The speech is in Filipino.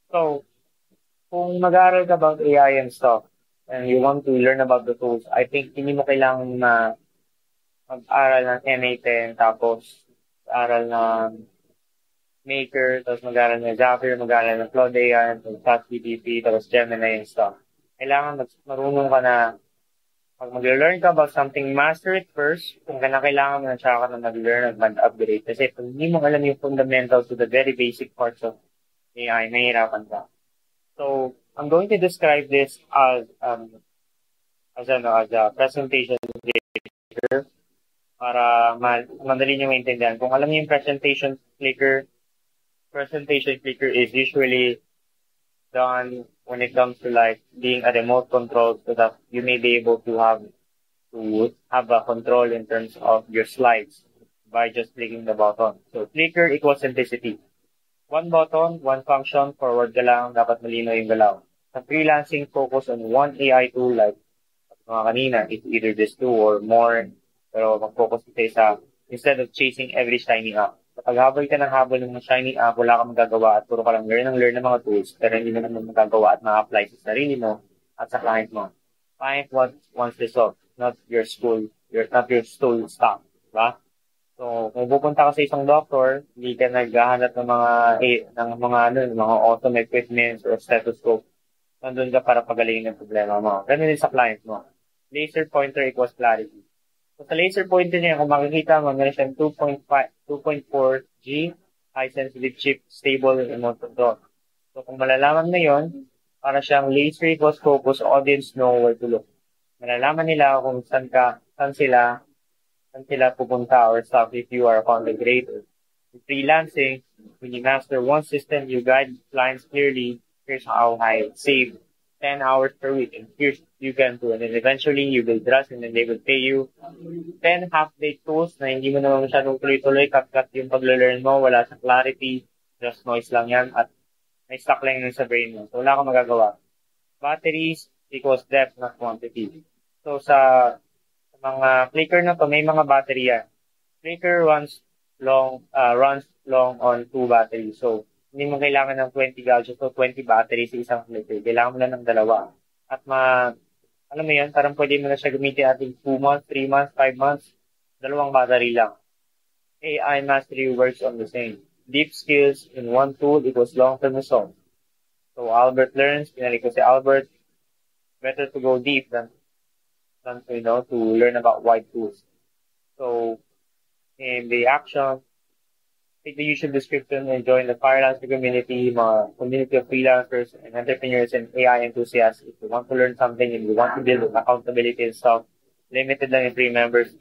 So, kung mag-aaral ka about AI and stuff, and you want to learn about the tools, I think hindi mo kailangan na mag-aral ng NA10, tapos mag-aral ng Maker, tapos mag-aral ng Zapier, mag-aral ng Claude AI, tapos ChatGPT, tapos Gemini and stuff. Kailangan marunong ka na pag mag-learn ka about something, master it first. Kung kailangan mo na siya ka na mag-learn at mag-upgrade. Kasi kung hindi mo alam yung fundamentals to the very basic parts of AI, nahihirapan ka. So, I'm going to describe this as a presentation para madali nyo maintindihan. Kung alam niyo yung presentation clicker is usually done when it comes to like being a remote control so that you may be able to have a control in terms of your slides by just clicking the button. So clicker equals simplicity. One button, one function, forward ka lang, dapat malino yung galaw. Sa freelancing, focus on one AI tool like mga kanina, it's either this two or more, pero mag-focus ka sa instead of chasing every shiny app. Kapag habol ka ng habol ng mga shiny app, wala kang magagawa at puro ka lang learn ng mga tools, pero hindi mo naman magagawa at ma-apply sa sarili mo at sa client mo. Client wants result, not your school staff, diba? So, kung pupunta ka sa isang doctor, hindi ka naghahanap ng mga awesome equipments or stethoscope. Nandun ka para pagalingin yung problema mo. Ganun din sa client mo. Laser pointer equals clarity. So, sa laser pointer niya, kung makikita mo, meron siyang 2.4G, high sensitive chip, stable remote control. So, kung malalaman mo yon, para siyang laser equals focus, audience know where to look. Malalaman nila kung saan sila pupunta or stuff if you are a content creator. In freelancing, when you master one system, you guide clients clearly. Here's how I save 10 hours per week, and here's you can do. And then eventually, you will trust, and then they will pay you 10 half-baked tools na hindi mo naman masyadong tuloy-tuloy, cut-cut yung pag-learn mo, wala sa clarity, just noise lang yan, at may stuck lang yun sa brain mo. So, wala kang magagawa. Batteries equals depth, not quantity. So, sa mga flicker na to, may mga battery yan. Flicker runs long on 2 batteries. So, hindi mo kailangan ng 20 gadgets o 20 batteries sa isang flicker. Kailangan mo lang ng dalawa. At alam mo yan, parang pwede mo na siya gamitin ating 2 months, 3 months, 5 months. Dalawang battery lang. AI mastery works on the same. Deep skills in one tool equals long-term results. So, Albert learns, pinalik ko si Albert, better to go deep than to learn about wide tools. So, in the action, take the usual description and join the freelancer community, mga community of freelancers and entrepreneurs and AI enthusiasts. If you want to learn something and you want to build accountability and stuff, limited lang yung free members.